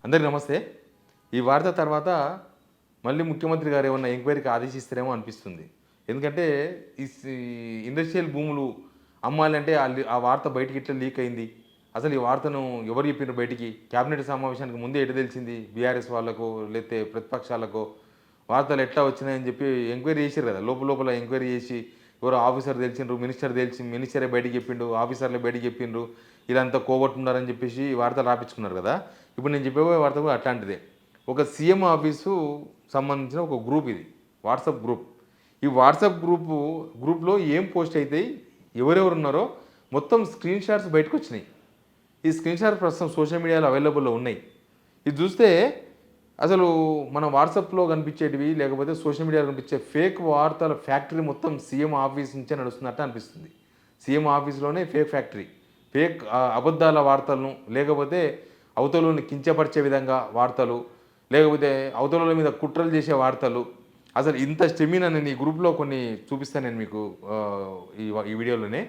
అందరికీ నమస్తే. ఈ వార్త తర్వాత మళ్ళీ ముఖ్యమంత్రి గారు ఏమన్నా ఎంక్వైరీకి ఆదేశిస్తారేమో అనిపిస్తుంది. ఎందుకంటే ఇండస్ట్రియల్ భూములు అమ్మాలంటే ఆ వార్త బయటికి ఎట్లా లీక్ అయింది? అసలు ఈ వార్తను ఎవరు చెప్పిండ్రు బయటికి? కేబినెట్ సమావేశానికి ముందే ఎట్లా తెలిసింది? బీఆర్ఎస్ వాళ్ళకో లేకపోతే ప్రతిపక్షాలకో వార్తలు ఎట్లా వచ్చినాయని చెప్పి ఎంక్వైరీ చేసిర్రు కదా! లోపల ఎంక్వైరీ చేసి ఎవరో ఆఫీసర్ తెలిసిండ్రు, మినిస్టరే బయటికి చెప్పిండు, ఆఫీసర్లే బయటికి చెప్పిండ్రు. వీళ్ళంతా పోగొట్టుకున్నారని చెప్పేసి వార్తలు రాపిచ్చుకున్నారు కదా! ఇప్పుడు నేను చెప్పబోయే వార్త కూడా అట్లాంటిదే. ఒక సీఎం ఆఫీసు సంబంధించిన ఒక గ్రూప్ ఇది. WhatsApp group. ఈ వాట్సాప్ గ్రూప్‌లో ఏం పోస్ట్ అయితాయి, ఎవరెవరు ఉన్నారో మొత్తం స్క్రీన్ షాట్స్ బయటకొచ్చినాయి. ఈ స్క్రీన్ షాట్స్ ప్రస్తుతం సోషల్ మీడియాలో అవైలబుల్‌లో ఉన్నాయి. ఇది చూస్తే అసలు మన వాట్సాప్‌లో కనిపించేటివి లేకపోతే సోషల్ మీడియాలో కనిపించే ఫేక్ వార్తల ఫ్యాక్టరీ మొత్తం సీఎం ఆఫీస్ నుంచే నడుస్తున్నట్టు అనిపిస్తుంది. సీఎం ఆఫీస్‌లోనే ఫేక్ ఫ్యాక్టరీ. అబద్ధాల వార్తలను లేకపోతే అవతలోని కించపరిచే విధంగా వార్తలు, లేకపోతే అవతలోల మీద కుట్రలు చేసే వార్తలు. అసలు ఇంత స్టెమినా నేను ఈ గ్రూప్‌లో కొన్ని చూపిస్తాను నేను మీకు ఈ వీడియోలోనే.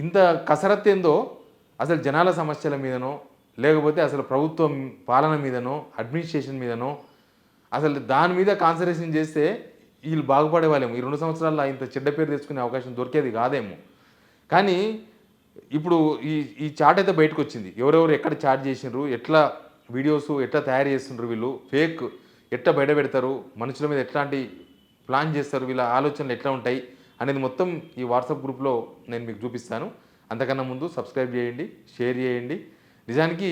ఇంత కసరత్తేందో అసలు జనాల సమస్యల మీదనో, లేకపోతే అసలు ప్రభుత్వం పాలన మీదనో, అడ్మినిస్ట్రేషన్ మీదనో అసలు దాని మీద కాన్సంట్రేషన్ చేస్తే వీళ్ళు బాగుపడేవాళ్ళేమో. ఈ 2 సంవత్సరాల్లో ఇంత చెడ్డ పేరు తెచ్చుకునే అవకాశం దొరికేది కాదేమో. కానీ ఇప్పుడు ఈ ఈ చాట్ అయితే బయటకొచ్చింది. ఎవరెవరు ఎక్కడ చాట్ చేసిండ్రు, ఎట్లా వీడియోస్ ఎట్లా తయారు చేస్తుండ్రు వీళ్ళు, ఫేక్ ఎట్లా బయటపెడతారు, మనుషుల మీద ఎట్లాంటి ప్లాన్ చేస్తారు, వీళ్ళ ఆలోచనలు ఎట్లా ఉంటాయి అనేది మొత్తం ఈ వాట్సాప్ గ్రూప్‌లో నేను మీకు చూపిస్తాను. అంతకన్నా ముందు సబ్స్క్రైబ్ చేయండి, షేర్ చేయండి. నిజానికి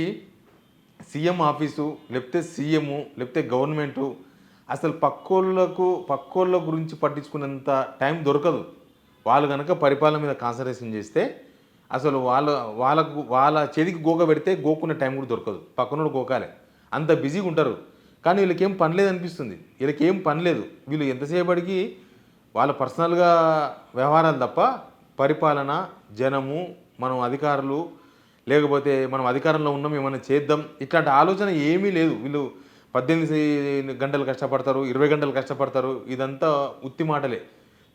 సీఎం ఆఫీసు లేకపోతే సీఎము లేకపోతే గవర్నమెంటు అసలు పక్కోళ్ళ గురించి పట్టించుకునేంత టైం దొరకదు. వాళ్ళు గనక పరిపాలన మీద కాన్సంట్రేషన్ చేస్తే అసలు వాళ్ళ చేతికి గోక పెడితే గోక్కునే టైం కూడా దొరకదు. పక్కనోడు గోకాలే. అంత బిజీగా ఉంటారు. కానీ వీళ్ళకేం పని లేదనిపిస్తుంది. వీళ్ళకేం పని లేదు. వీళ్ళు ఎంతసేపటికి వాళ్ళ పర్సనల్‌గా వ్యవహారాలు తప్ప పరిపాలన, జనము, మనం అధికారులు, లేకపోతే మనం అధికారంలో ఉన్నాం ఏమన్నా చేద్దాం ఇట్లాంటి ఆలోచన ఏమీ లేదు. వీళ్ళు 18 గంటలు కష్టపడతారు, 20 గంటలు కష్టపడతారు. ఇదంతా ఉత్తి మాటలే.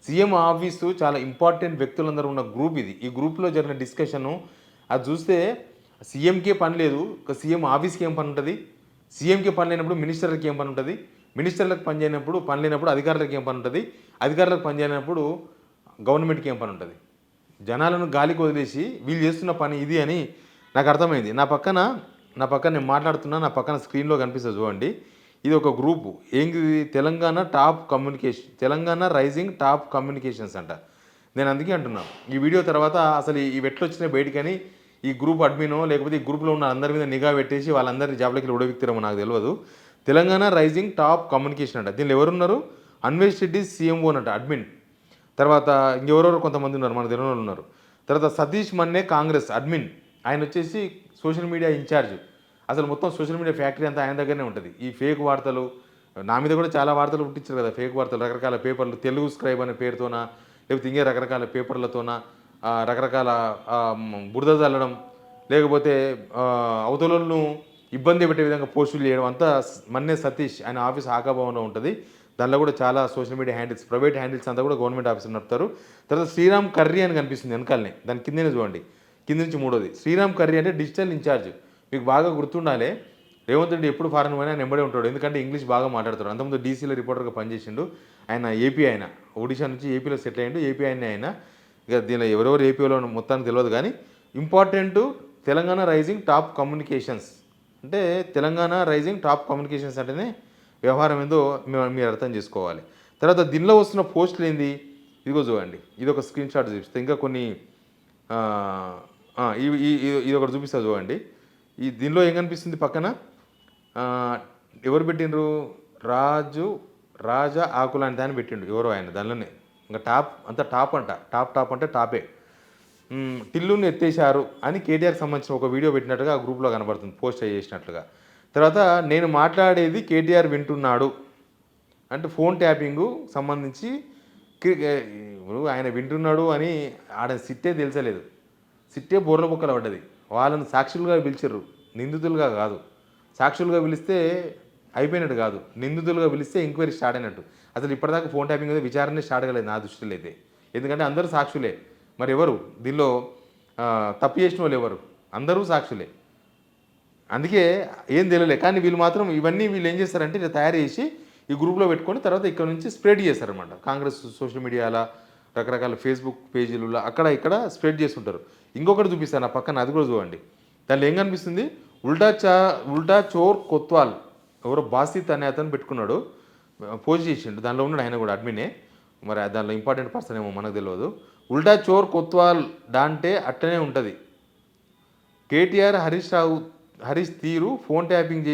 సీఎం ఆఫీసు చాలా ఇంపార్టెంట్ వ్యక్తులందరూ ఉన్న గ్రూప్ ఇది. ఈ గ్రూప్‌లో జరిగిన డిస్కషను అది చూస్తే సీఎంకే పని లేదు. ఒక సీఎం ఆఫీస్‌కి ఏం పని ఉంటది? సీఎంకి పని లేనప్పుడు మినిస్టర్‌లకి ఏం పని ఉంటది? మినిస్టర్‌లకు పని లేనప్పుడు అధికారులకు ఏం పని ఉంటది? అధికారులకు పని చేయనప్పుడు గవర్నమెంట్‌కి ఏం పని ఉంటది? జనాలను గాలికి వదిలేసి వీళ్ళు చేస్తున్న పని ఇది అని నాకు అర్థమైంది. నా పక్కన నేను మాట్లాడుతున్నా, నా పక్కన స్క్రీన్‌లో కనిపిస్తది చూడండి. ఇది ఒక గ్రూపు. ఏంటిది? తెలంగాణ రైజింగ్ టాప్ కమ్యూనికేషన్స్ అంట. నేను అందుకే అంటున్నా. ఈ వీడియో తర్వాత అసలు ఇవి ఎట్లొచ్చినాయి బయటికని ఈ గ్రూప్ అడ్మినో లేకపోతే ఈ గ్రూప్‌లో ఉన్న అందరి మీద నిఘా పెట్టేసి వాళ్ళందరిని జాబ్‌లోకి ఉడబిక్తారేమో నాకు తెలవదు. తెలంగాణ రైజింగ్ టాప్ కమ్యూనికేషన్ అంట. దీనిలో ఎవరున్నారు? అన్వేష్ రెడ్డి సీఎంఓ అన్నట అడ్మిన్. తర్వాత ఇంకెవరెవరో కొంతమంది ఉన్నారు, మనకు తెలియనోళ్ళు ఉన్నారు. తర్వాత సతీష్ మన్నే కాంగ్రెస్ అడ్మిన్. ఆయన వచ్చేసి సోషల్ మీడియా ఇన్ఛార్జ్. అసలు మొత్తం సోషల్ మీడియా ఫ్యాక్టరీ అంతా ఆయన దగ్గరనే ఉంటుంది. ఈ ఫేక్ వార్తలు నా మీద కూడా చాలా వార్తలు పుట్టించారు కదా, ఫేక్ వార్తలు రకరకాల పేపర్లు, తెలుగు స్క్రైబ్ అనే పేరుతోన లేకపోతే ఇంకే రకరకాల పేపర్లతోన రకరకాల బురద చల్లడం, లేకపోతే అవతలను ఇబ్బంది పెట్టే విధంగా పోస్టులు చేయడం అంతా మన్నే సతీష్ ఆయన ఆఫీస్ ఆకాభవన్లో ఉంటుంది. దానిలో కూడా చాలా social media handles, private handles అంతా కూడా గవర్నమెంట్ ఆఫీసులు నడుపుతారు. తర్వాత శ్రీరామ్ కర్రీ అని కనిపిస్తుంది వెనకాలనే, దాని కిందనే చూడండి, కింద నుంచి మూడోది. శ్రీరామ్ కర్రీ అంటే డిజిటల్ ఇన్ఛార్జ్. మీకు బాగా గుర్తుండాలి, రేవంత్ రెడ్డి ఎప్పుడు ఫారెన్ పోయినా ఆయన ఎంబడే ఉంటాడు. ఎందుకంటే ఇంగ్లీష్ బాగా మాట్లాడతాడు. అంతకుముందు డీసీలో రిపోర్టర్గా పనిచేసిండు. ఆయన ఏపీ, ఆయన ఒడిషా నుంచి ఏపీలో సెటిల్ అయ్యిండు. ఏపీ ఆయన ఇక దీనిలో ఎవరెవరు ఏపీలో మొత్తానికి తెలియదు. కానీ important Telangana rising top communications అంటే తెలంగాణ రైజింగ్ టాప్ కమ్యూనికేషన్స్ అంటేనే వ్యవహారం ఏందో మీరు అర్థం చేసుకోవాలి. తర్వాత దీనిలో వస్తున్న పోస్టులు ఏంది? ఇదిగో చూడండి, ఇది ఒక స్క్రీన్ షాట్ చూపిస్తే ఇంకా కొన్ని ఇది ఒకటి చూపిస్తా చూడండి. దీనిలో ఏం కనిపిస్తుంది పక్కన? ఎవరు పెట్టిండ్రు? రాజా ఆకుల అని దాన్ని పెట్టిండు ఎవరో ఆయన. దానిలోనే ఇంకా టాప్ అంట. టాప్ అంటే టాపే. టిల్లుని ఎత్తేశారు అని కేటీఆర్కి సంబంధించిన ఒక వీడియో పెట్టినట్టుగా ఆ గ్రూప్లో కనబడుతుంది, పోస్ట్ చేసినట్లుగా. తర్వాత నేను మాట్లాడేది కేటీఆర్ వింటున్నాడు అంటే ఫోన్ ట్యాపింగు సంబంధించి ఆయన వింటున్నాడు అని ఆడ సిట్టే తెలుసలేదు. సిట్టే బోర్ల బొక్కలు పడ్డది. వాళ్ళని సాక్షులుగా పిలిచారు, నిందితులుగా కాదు. సాక్షులుగా పిలిస్తే అయిపోయినట్టు కాదు, నిందితులుగా పిలిస్తే ఎంక్వైరీ స్టార్ట్ అయినట్టు. అసలు ఇప్పటిదాకా ఫోన్ ట్యాపింగ్ అయితే విచారణ స్టార్ట్ కాలేదు నా దృష్టిలో అయితే. ఎందుకంటే అందరూ సాక్షులే. మరి ఎవరు దీనిలో తప్పు చేసిన వాళ్ళు ఎవరు? అందరూ సాక్షులే. అందుకే ఏం తెలియలే. కానీ వీళ్ళు మాత్రం ఇవన్నీ వీళ్ళు ఏం చేస్తారంటే ఇలా తయారు చేసి ఈ గ్రూప్లో పెట్టుకొని తర్వాత ఇక్కడ నుంచి స్ప్రెడ్ చేస్తారనమాట. కాంగ్రెస్ సోషల్ మీడియాలో రకరకాల ఫేస్బుక్ పేజీలలో అక్కడ ఇక్కడ స్ప్రెడ్ చేస్తుంటారు. ఇంకొకటి చూపిస్తాను ఆ పక్కన, అది కూడా చూడండి. దానిలో ఏం కనిపిస్తుంది, ఉల్టా చోర్ కొత్వాల్ ఎవరో బాసిత్ అనే అతను పెట్టుకున్నాడు, పోస్ట్ చేసిండు. దానిలో ఉన్నాడు ఆయన కూడా అడ్మినే, మరి దానిలో ఇంపార్టెంట్ పర్సన్ ఏమో మనకు తెలియదు. ఉల్టా చోర్ కొత్వాల్ డాంటే అట్టనే ఉంటుంది. కేటీఆర్ హరీష్ తీరు ఫోన్ ట్యాపింగ్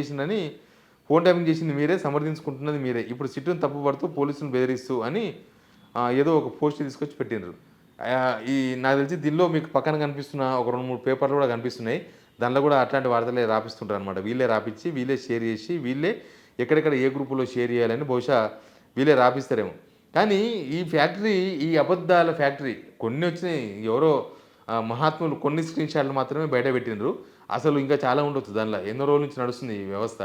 చేసింది మీరే, సమర్థించుకుంటున్నది మీరే, ఇప్పుడు సిట్టును తప్పుపడుతూ పోలీసులను బెదిరిస్తూ అని ఏదో ఒక పోస్ట్ తీసుకొచ్చి పెట్టినారు. ఈ నాకు తెలిసి దీనిలో మీకు పక్కన కనిపిస్తున్న ఒక 2-3 పేపర్లు కూడా కనిపిస్తున్నాయి. దానిలో కూడా అట్లాంటి వార్తలే రాపిస్తుంటారు అనమాట. వీళ్ళే రాపించి వీళ్ళే షేర్ చేసి వీళ్ళే ఎక్కడెక్కడ ఏ గ్రూపులో షేర్ చేయాలని బహుశా వీళ్ళే రాపిస్తారేమో. కానీ ఈ ఫ్యాక్టరీ, ఈ అబద్ధాల ఫ్యాక్టరీ కొన్ని వచ్చినాయి. ఎవరో మహాత్ములు కొన్ని స్క్రీన్ షాట్లు మాత్రమే బయట పెట్టినారు. అసలు ఇంకా చాలా ఉండొచ్చు దానిలో. ఎన్నో రోజుల నుంచి నడుస్తుంది ఈ వ్యవస్థ.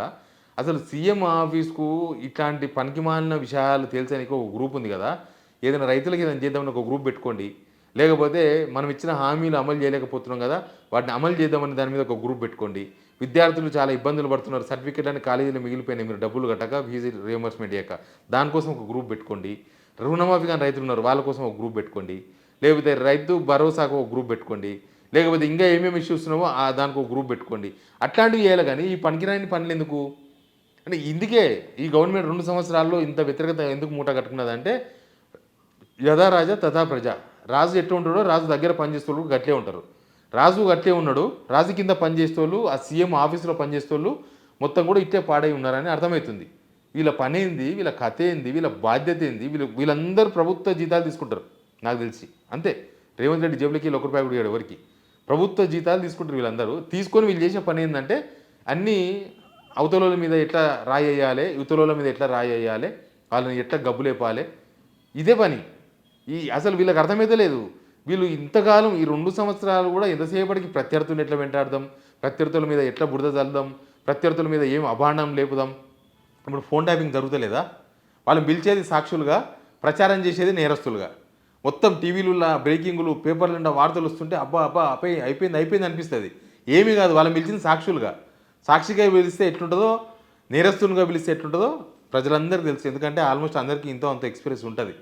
అసలు సీఎం ఆఫీస్కు ఇట్లాంటి పనికిమాలిన విషయాలు తేల్చడానికి ఒక గ్రూప్ ఉంది కదా. ఏదైనా రైతులకి ఏదైనా చేద్దామని ఒక గ్రూప్ పెట్టుకోండి. లేకపోతే మనం ఇచ్చిన హామీలు అమలు చేయలేకపోతున్నాం కదా, వాటిని అమలు చేద్దామని దాని మీద ఒక గ్రూప్ పెట్టుకోండి. విద్యార్థులు చాలా ఇబ్బందులు పడుతున్నారు, సర్టిఫికెట్ అని కాలేజీలో మిగిలిపోయినాయి, మీరు డబ్బులు కట్టక ఫీజు రియంబర్స్మెంట్ చేయక, దానికోసం ఒక గ్రూప్ పెట్టుకోండి. రుణమాఫీ కానీ రైతులు ఉన్నారు వాళ్ళ కోసం ఒక గ్రూప్ పెట్టుకోండి. లేకపోతే రైతు భరోసాకు ఒక గ్రూప్ పెట్టుకోండి. లేకపోతే ఇంకా ఏమేమి ఇష్యూస్ ఉన్నావో దానికి ఒక గ్రూప్ పెట్టుకోండి. అట్లాంటివి చేయాలి. కానీ ఈ పనికిరాని పనులు ఎందుకు అంటే, ఇందుకే ఈ గవర్నమెంట్ 2 సంవత్సరాల్లో ఇంత వ్యతిరేకత ఎందుకు మూట కట్టుకున్నదంటే, యథా రాజా తథా ప్రజ. రాజు ఎట్లా ఉంటాడో రాజు దగ్గర పనిచేసేవాళ్ళు గట్లే ఉంటారు. రాజు గట్లే ఉన్నాడు, రాజు కింద పనిచేసేవాళ్ళు, ఆ సీఎం ఆఫీసులో పనిచేసేవాళ్ళు మొత్తం కూడా ఇట్టే పాడై ఉన్నారని అర్థమవుతుంది. వీళ్ళ పని ఏంది, వీళ్ళ కథ ఏంది, వీళ్ళ బాధ్యత ఏంది, వీళ్ళందరూ ప్రభుత్వ జీతాలు తీసుకుంటారు నాకు తెలిసి. అంతే, రేవంత్ రెడ్డి జేబులకి ₹1 కూడా ఎవరికి. ప్రభుత్వ జీతాలు తీసుకుంటారు వీళ్ళందరూ. తీసుకొని వీళ్ళు చేసే పని ఏంటంటే, అన్నీ అవతలోల మీద ఎట్లా రాయేయాలి, యువతలోల మీద ఎట్లా రాయేయాలి, వాళ్ళని ఎట్లా గబ్బులేపాలి, ఇదే పని. అసలు వీళ్ళకి అర్థమైతే లేదు. వీళ్ళు ఇంతకాలం ఈ 2 సంవత్సరాలు కూడా ఎంతసేపటికి ప్రత్యర్థులు ఎట్లా వెంటాడదాం, ప్రత్యర్థుల మీద ఎట్లా బురద చల్లుదాం, ప్రత్యర్థుల మీద ఏం అభాండం లేపుదాం. ఇప్పుడు ఫోన్ ట్యాపింగ్ జరుగుతలేదా, వాళ్ళని పిలిచేది సాక్షులుగా, ప్రచారం చేసేది నేరస్తులుగా. మొత్తం టీవీలలో బ్రేకింగ్లు, పేపర్లు వార్తలు వస్తుంటే అబ్బా అయిపోయింది అనిపిస్తుంది. ఏమీ కాదు, వాళ్ళని పిలిచింది సాక్షులుగా. సాక్షిగా పిలిస్తే ఎట్లుంటుందో, నేరస్తులుగా పిలిస్తే ఎట్లుంటుందో ప్రజలందరికీ తెలుసు. ఎందుకంటే ఆల్మోస్ట్ అందరికీ ఇంతో అంత ఎక్స్పీరియన్స్ ఉంటుంది.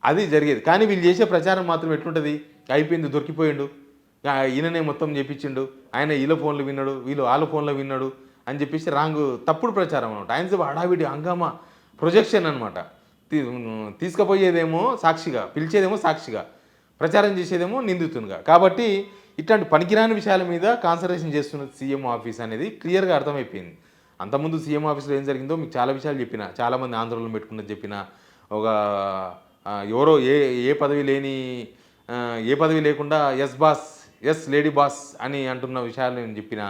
అది జరిగేది. కానీ వీళ్ళు చేసే ప్రచారం మాత్రం ఎట్లుంటుంది, అయిపోయింది, దొరికిపోయిండు, ఈయననే మొత్తం చేపించిండు, ఆయన వీళ్ళ ఫోన్లు విన్నాడు, వీళ్ళు వాళ్ళ ఫోన్లో విన్నాడు అని చెప్పేసి తప్పుడు ప్రచారం అనమాట. ఆయన హడావిడి హంగామా ప్రొజెక్షన్ అనమాట. తీసుకుపోయేదేమో సాక్షిగా, పిలిచేదేమో సాక్షిగా, ప్రచారం చేసేదేమో నిందితునిగా. కాబట్టి ఇట్లాంటి పనికిరాని విషయాల మీద కాన్సన్ట్రేషన్ చేస్తున్న సీఎం ఆఫీస్ అనేది క్లియర్గా అర్థమైపోయింది. అంతకుముందు సీఎం ఆఫీస్లో ఏం జరిగిందో మీకు చాలా విషయాలు చెప్పిన, చాలామంది ఆందోళనలు పెట్టుకున్నది చెప్పిన, ఒక ఎవరో ఏ పదవి లేకుండా ఎస్ లేడీ బాస్ అని అంటున్న విషయాలు నేను చెప్పిన.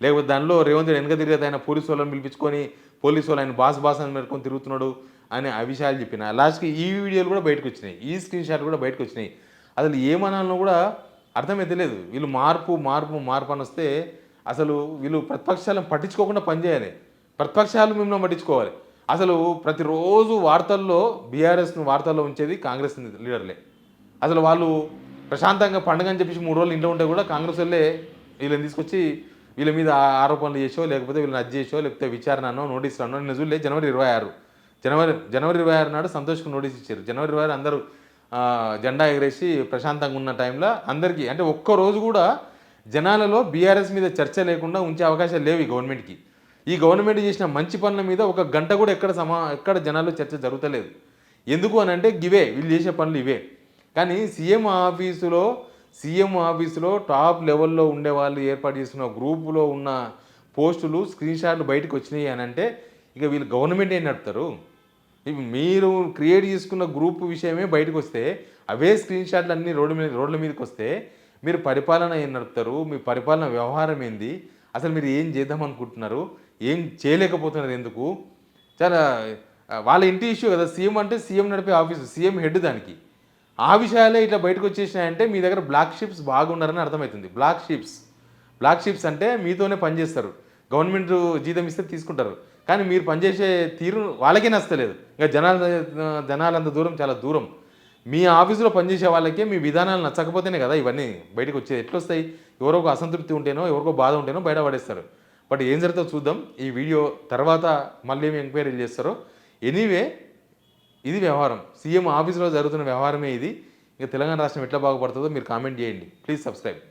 లేకపోతే దానిలో రేవంత్ రెడ్డి వెనక తిరిగేది ఆయన పోలీసు వాళ్ళని పిలిపించుకొని పోలీసు వాళ్ళు ఆయన బాస్ అని పెట్టుకొని తిరుగుతున్నాడు అని ఆ విషయాలు చెప్పిన. లాస్ట్కి ఈ వీడియోలు కూడా బయటకు వచ్చినాయి, ఈ స్క్రీన్ షాట్లు కూడా బయటకు వచ్చినాయి. అసలు ఏమనాలనో కూడా అర్థమైతే లేదు. వీళ్ళు మార్పు అని వస్తే అసలు వీళ్ళు ప్రతిపక్షాలను పట్టించుకోకుండా పనిచేయాలి, ప్రతిపక్షాలు మిమ్మల్ని పట్టించుకోవాలి. అసలు ప్రతిరోజు వార్తల్లో బీఆర్ఎస్ను వార్తల్లో ఉంచేది కాంగ్రెస్ లీడర్లే. అసలు వాళ్ళు ప్రశాంతంగా పండుగ అని చెప్పేసి 3 రోజులు ఇంట్లో ఉంటే కూడా కాంగ్రెస్ వాళ్ళే వీళ్ళని తీసుకొచ్చి వీళ్ళ మీద ఆరోపణలు చేసో, లేకపోతే వీళ్ళని అది చేసో, లేకపోతే విచారణనో నోటీసులు అన్నో. నిన్న చూడలే, జనవరి 26 నాడు సంతోష్కు నోటీస్ ఇచ్చారు. జనవరి 26 అందరూ జెండా ఎగరేసి ప్రశాంతంగా ఉన్న టైంలో అందరికీ, అంటే ఒక్కరోజు కూడా జనాలలో బీఆర్ఎస్ మీద చర్చ లేకుండా ఉంచే అవకాశాలు లేవు ఈ గవర్నమెంట్కి. ఈ గవర్నమెంట్ చేసిన మంచి పనుల మీద 1 గంట కూడా ఎక్కడ జనాల్లో చర్చ జరుగుతలేదు. ఎందుకు అని అంటే వీళ్ళు చేసే పనులు ఇవే. కానీ సీఎం ఆఫీసులో టాప్ లెవెల్లో ఉండే వాళ్ళు ఏర్పాటు చేస్తున్న గ్రూపులో ఉన్న పోస్టులు, స్క్రీన్ షాట్లు బయటకు వచ్చినాయి అని అంటే ఇక వీళ్ళు గవర్నమెంట్ ఏం నడుపుతారు. మీరు క్రియేట్ చేసుకున్న గ్రూప్ విషయమే బయటకు వస్తే, అవే స్క్రీన్ షాట్లు అన్నీ రోడ్ల మీదకి వస్తే మీరు పరిపాలన ఏం నడుపుతారు, మీ పరిపాలన వ్యవహారం ఏంది, అసలు మీరు ఏం చేద్దాం అనుకుంటున్నారు, ఏం చేయలేకపోతున్నారు, ఎందుకు? చాలా వాళ్ళ ఇంటి ఇష్యూ కదా. సీఎం అంటే సీఎం నడిపే ఆఫీసు, సీఎం హెడ్ దానికి. ఆ విషయాలే ఇట్లా బయటకు వచ్చేసినాయంటే మీ దగ్గర బ్లాక్ షిప్స్ బాగున్నారని అర్థమవుతుంది. బ్లాక్ షిప్స్ అంటే మీతోనే పనిచేస్తారు, గవర్నమెంట్ జీతం ఇస్తే తీసుకుంటారు, కానీ మీరు పనిచేసే తీరు వాళ్ళకే నచ్చలేదు. ఇంకా జనాలంత దూరం, చాలా దూరం. మీ ఆఫీసులో పనిచేసే వాళ్ళకే మీ విధానాలు నచ్చకపోతేనే కదా ఇవన్నీ బయటకు వచ్చేది. ఎట్లొస్తాయి? ఎవరో ఒక అసంతృప్తి ఉంటేనో, ఎవరికో బాధ ఉంటేనో బయట పడేస్తారు. బట్ ఏం జరుగుతుందో చూద్దాం. ఈ వీడియో తర్వాత మళ్ళీ ఏమి ఎంక్వైరీలు చేస్తారో. ఎనీవే ఇది వ్యవహారం, సీఎం ఆఫీస్లో జరుగుతున్న వ్యవహారమే ఇది. ఇంకా తెలంగాణ రాష్ట్రం ఎట్లా బాగుపడుతుందో మీరు కామెంట్ చేయండి. Please subscribe.